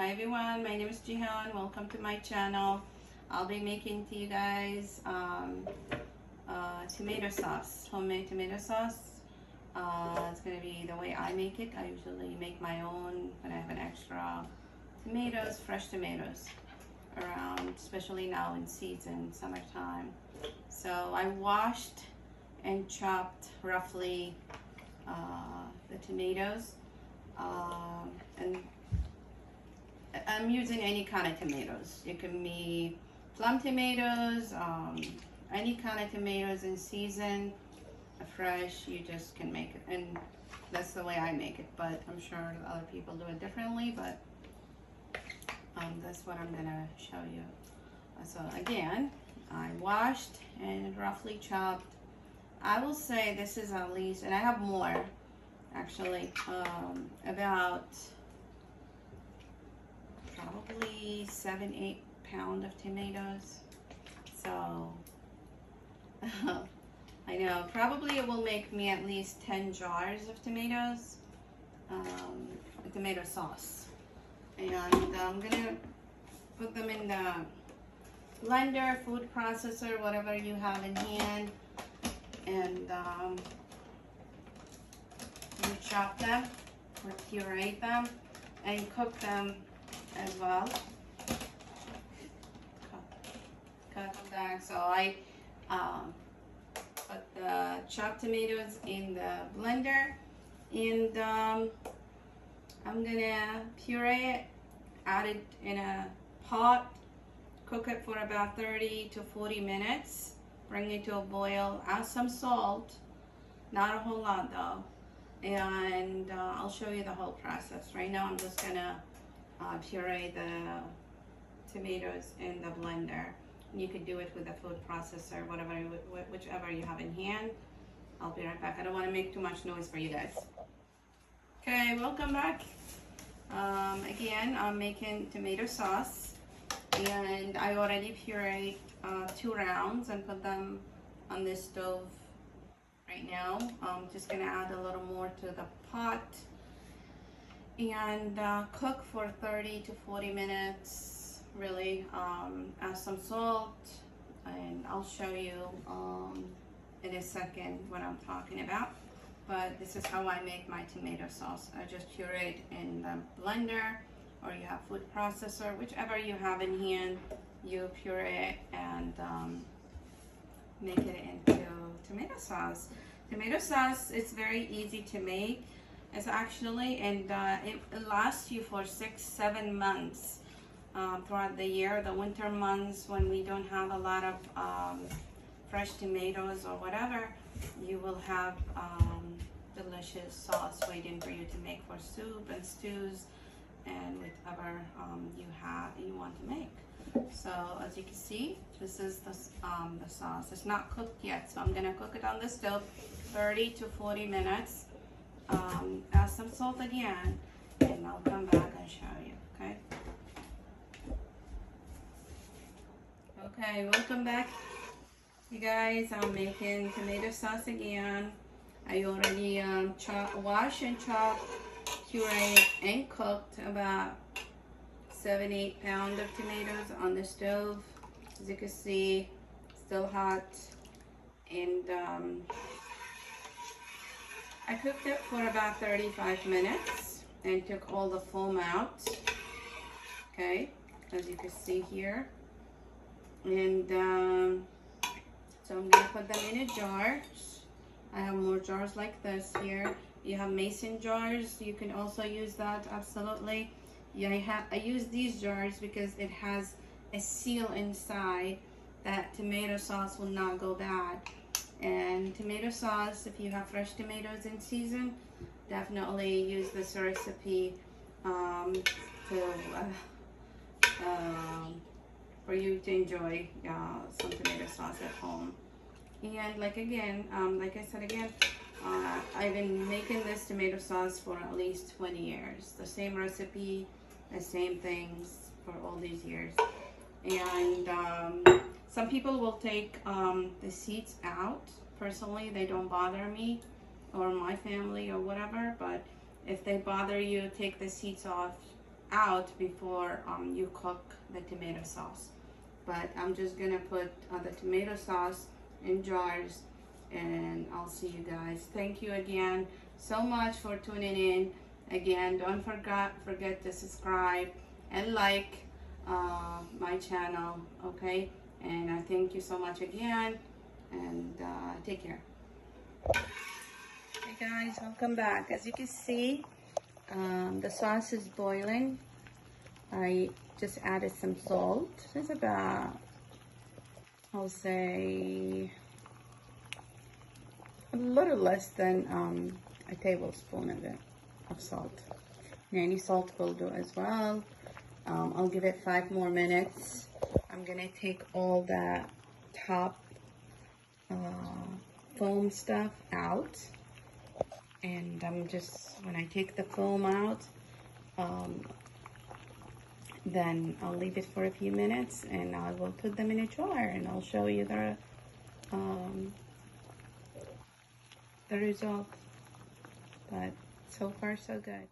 Hi everyone, my name is Gihan. Welcome to my channel. I'll be making to you guys tomato sauce, homemade tomato sauce. It's going to be the way I make it. I usually make my own when I have an extra tomatoes, fresh tomatoes around, especially now in season, summertime. So I washed and chopped roughly the tomatoes, and I'm using any kind of tomatoes. It can be plum tomatoes, any kind of tomatoes in season, fresh. You just can make it, and that's the way I make it. But I'm sure other people do it differently. But that's what I'm gonna show you. So again, I washed and roughly chopped. I will say this is at least, and I have more actually, about probably 7-8 pounds of tomatoes. So I know probably it will make me at least 10 jars of tomatoes, tomato sauce, and I'm gonna put them in the blender, food processor, whatever you have in hand, and you chop them or puree them and cook them as well. Cut them down. So I put the chopped tomatoes in the blender, and I'm gonna puree it, add it in a pot, cook it for about 30 to 40 minutes, bring it to a boil, add some salt, not a whole lot though, and I'll show you the whole process. Right now I'm just gonna puree the tomatoes in the blender. You could do it with a food processor, whatever, whichever you have in hand. I'll be right back. I don't want to make too much noise for you guys. Okay, welcome back. Again, I'm making tomato sauce, and I already pureed 2 rounds and put them on the stove right now. I'm just gonna add a little more to the pot and cook for 30 to 40 minutes, really. Add some salt, and I'll show you in a second what I'm talking about. But this is how I make my tomato sauce. I just puree it in the blender, or you have food processor, whichever you have in hand, you puree it and make it into tomato sauce. Tomato sauce is very easy to make. It's actually, and it lasts you for 6-7 months throughout the year. The winter months when we don't have a lot of fresh tomatoes or whatever, you will have delicious sauce waiting for you to make for soup and stews and whatever you want to make. So as you can see, this is the sauce. It's not cooked yet, so I'm gonna cook it on the stove 30 to 40 minutes. Add some salt again, and I'll come back and show you. Okay. Okay, welcome back, you guys. I'm making tomato sauce again. I already washed and chopped, pureed, and cooked about 7-8 pounds of tomatoes on the stove. As you can see, still hot, and I cooked it for about 35 minutes and took all the foam out. Okay, as you can see here, and so I'm gonna put them in a jar. I have more jars like this here. You have mason jars, you can also use that, absolutely. Yeah, I use these jars because it has a seal inside that tomato sauce will not go bad. And tomato sauce, if you have fresh tomatoes in season, definitely use this recipe for you to enjoy some tomato sauce at home. And like I said again, I've been making this tomato sauce for at least 20 years. The same recipe, the same things for all these years. And some people will take the seeds out. Personally, they don't bother me or my family or whatever, but if they bother you, take the seeds off out before you cook the tomato sauce. But I'm just gonna put the tomato sauce in jars, and I'll see you guys. Thank you again so much for tuning in. Again, don't forget to subscribe and like my channel, okay? And I thank you so much again, and take care. Hey guys, welcome back. As you can see, the sauce is boiling. I just added some salt. It's about, I'll say, a little less than a tablespoon of salt. And any salt will do as well. I'll give it 5 more minutes. I'm gonna take all the top foam stuff out. And when I take the foam out, then I'll leave it for a few minutes, and I will put them in a jar, and I'll show you the result. But so far so good.